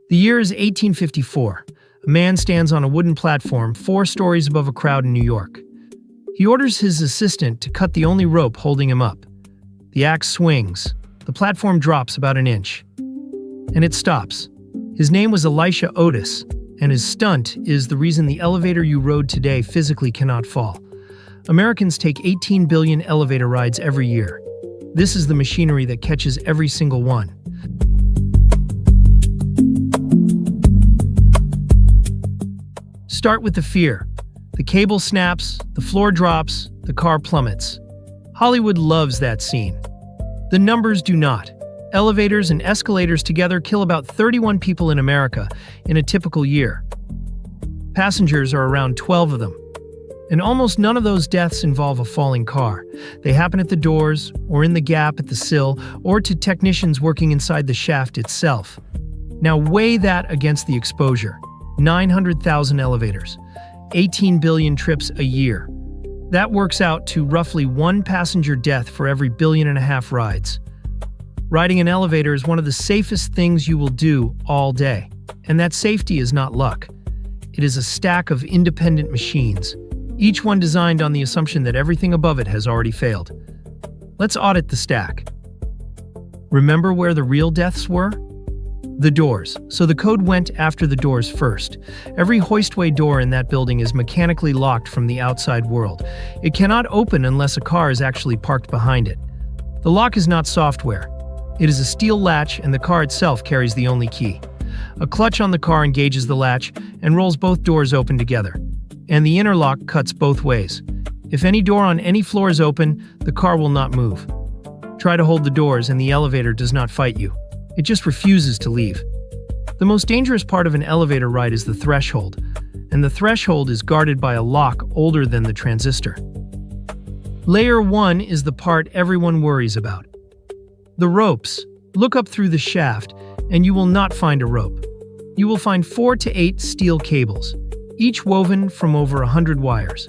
The year is 1854. A man stands on a wooden platform 4 stories above a crowd in New York. He orders his assistant to cut the only rope holding him up. The axe swings. The platform drops about an inch. And it stops. His name was Elisha Otis, and his stunt is the reason the elevator you rode today physically cannot fall. Americans take 18 billion elevator rides every year. This is the machinery that catches every single one. Start with the fear. The cable snaps, the floor drops, the car plummets. Hollywood loves that scene. The numbers do not. Elevators and escalators together kill about 31 people in America in a typical year. Passengers are around 12 of them. And almost none of those deaths involve a falling car. They happen at the doors, or in the gap at the sill, or to technicians working inside the shaft itself. Now weigh that against the exposure. 900,000 elevators, 18 billion trips a year. That works out to roughly 1 passenger death for every 1.5 billion rides. Riding an elevator is one of the safest things you will do all day. And that safety is not luck. It is a stack of independent machines, each one designed on the assumption that everything above it has already failed. Let's audit the stack. Remember where the real deaths were? The doors. So the code went after the doors first. Every hoistway door in that building is mechanically locked from the outside world. It cannot open unless a car is actually parked behind it. The lock is not software. It is a steel latch, and the car itself carries the only key. A clutch on the car engages the latch and rolls both doors open together. And the interlock cuts both ways. If any door on any floor is open, the car will not move. Try to hold the doors and the elevator does not fight you. It just refuses to leave. The most dangerous part of an elevator ride is the threshold, and the threshold is guarded by a lock older than the transistor. Layer 1 is the part everyone worries about. The ropes. Look up through the shaft, and you will not find a rope. You will find 4 to 8 steel cables, each woven from over 100 wires.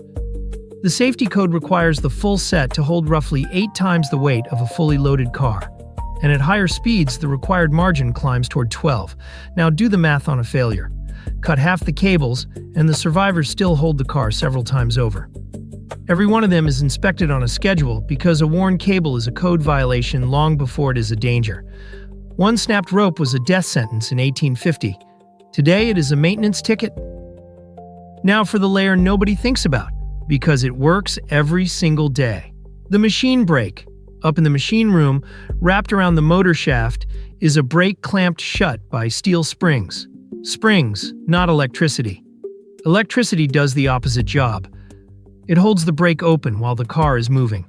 The safety code requires the full set to hold roughly 8 times the weight of a fully loaded car. And at higher speeds, the required margin climbs toward 12. Now do the math on a failure. Cut half the cables, and the survivors still hold the car several times over. Every one of them is inspected on a schedule because a worn cable is a code violation long before it is a danger. One snapped rope was a death sentence in 1850. Today it is a maintenance ticket. Now for the layer nobody thinks about, because it works every single day. The machine brake. Up in the machine room, wrapped around the motor shaft, is a brake clamped shut by steel springs. Springs, not electricity. Electricity does the opposite job. It holds the brake open while the car is moving,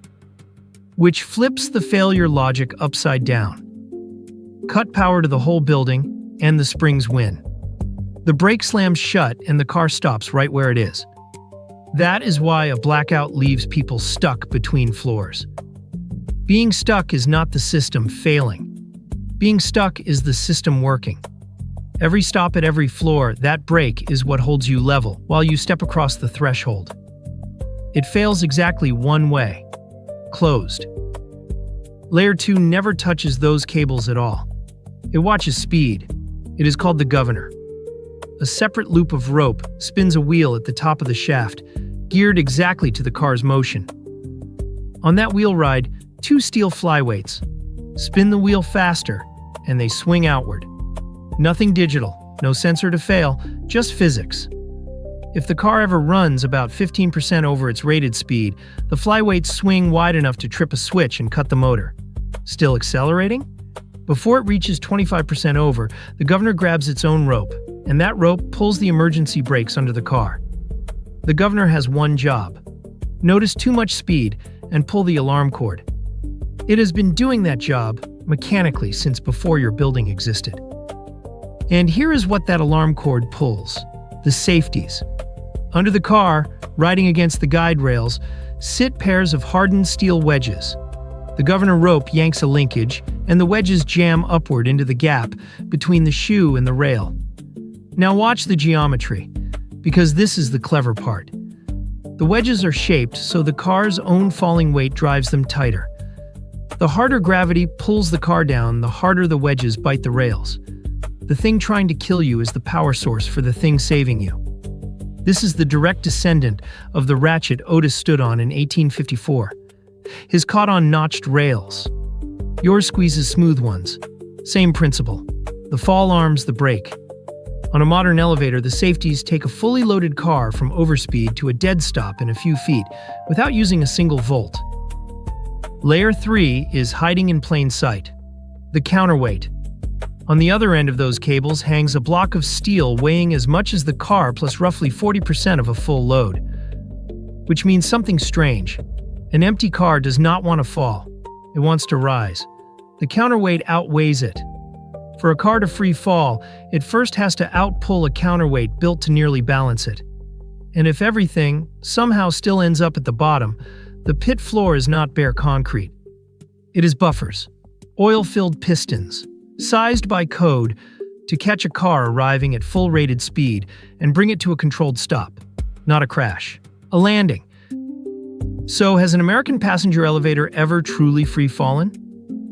which flips the failure logic upside down. Cut power to the whole building, and the springs win. The brake slams shut and the car stops right where it is. That is why a blackout leaves people stuck between floors. Being stuck is not the system failing. Being stuck is the system working. Every stop at every floor, that brake is what holds you level while you step across the threshold. It fails exactly one way. Closed. Layer 2 never touches those cables at all. It watches speed. It is called the governor. A separate loop of rope spins a wheel at the top of the shaft, geared exactly to the car's motion. On that wheel ride, 2 steel flyweights spin the wheel faster, and they swing outward. Nothing digital, no sensor to fail, just physics. If the car ever runs about 15% over its rated speed, the flyweights swing wide enough to trip a switch and cut the motor. Still accelerating? Before it reaches 25% over, the governor grabs its own rope, and that rope pulls the emergency brakes under the car. The governor has one job: notice too much speed and pull the alarm cord. It has been doing that job mechanically since before your building existed. And here is what that alarm cord pulls: the safeties. Under the car, riding against the guide rails, sit pairs of hardened steel wedges. The governor rope yanks a linkage, and the wedges jam upward into the gap between the shoe and the rail. Now watch the geometry, because this is the clever part. The wedges are shaped so the car's own falling weight drives them tighter. The harder gravity pulls the car down, the harder the wedges bite the rails. The thing trying to kill you is the power source for the thing saving you. This is the direct descendant of the ratchet Otis stood on in 1854. His caught on notched rails. Yours squeezes smooth ones. Same principle. The fall arms the brake. On a modern elevator, the safeties take a fully loaded car from overspeed to a dead stop in a few feet without using a single volt. Layer 3 is hiding in plain sight. The counterweight. On the other end of those cables hangs a block of steel weighing as much as the car plus roughly 40% of a full load. Which means something strange. An empty car does not want to fall. It wants to rise. The counterweight outweighs it. For a car to free fall, it first has to outpull a counterweight built to nearly balance it. And if everything somehow still ends up at the bottom, the pit floor is not bare concrete. It is buffers, oil-filled pistons, sized by code to catch a car arriving at full rated speed and bring it to a controlled stop. Not a crash, a landing. So, has an American passenger elevator ever truly free-fallen?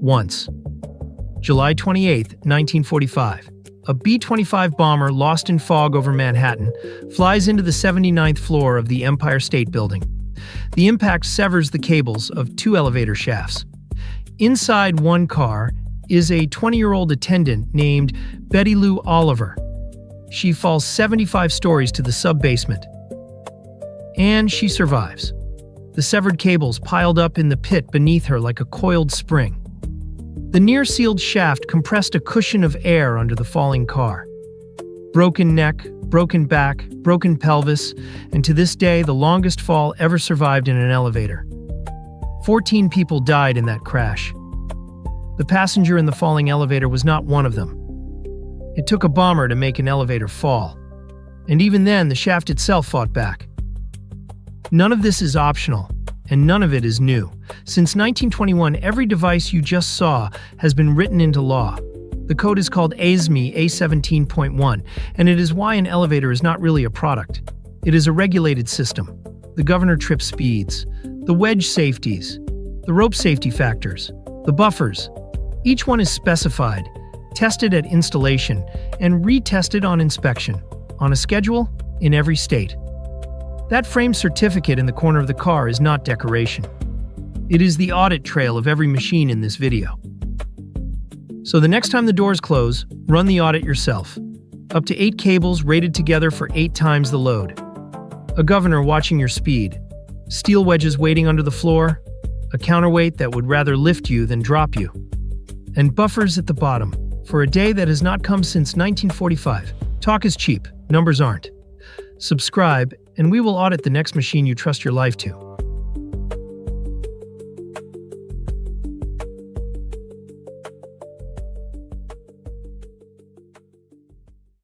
Once. July 28, 1945. A B-25 bomber lost in fog over Manhattan flies into the 79th floor of the Empire State Building. The impact severs the cables of 2 elevator shafts. Inside one car is a 20-year-old attendant named Betty Lou Oliver. She falls 75 stories to the sub-basement. And she survives. The severed cables piled up in the pit beneath her like a coiled spring. The near-sealed shaft compressed a cushion of air under the falling car. Broken neck, broken back, broken pelvis, and to this day the longest fall ever survived in an elevator. 14 people died in that crash. The passenger in the falling elevator was not one of them. It took a bomber to make an elevator fall. And even then, the shaft itself fought back. None of this is optional, and none of it is new. Since 1921, every device you just saw has been written into law. The code is called ASME A17.1, and it is why an elevator is not really a product. It is a regulated system. The governor trip speeds, the wedge safeties, the rope safety factors, the buffers. Each one is specified, tested at installation, and retested on inspection, on a schedule, in every state. That framed certificate in the corner of the car is not decoration. It is the audit trail of every machine in this video. So the next time the doors close, run the audit yourself. Up to 8 cables rated together for 8 times the load. A governor watching your speed. Steel wedges waiting under the floor. A counterweight that would rather lift you than drop you. And buffers at the bottom, for a day that has not come since 1945. Talk is cheap, numbers aren't. Subscribe, and we will audit the next machine you trust your life to.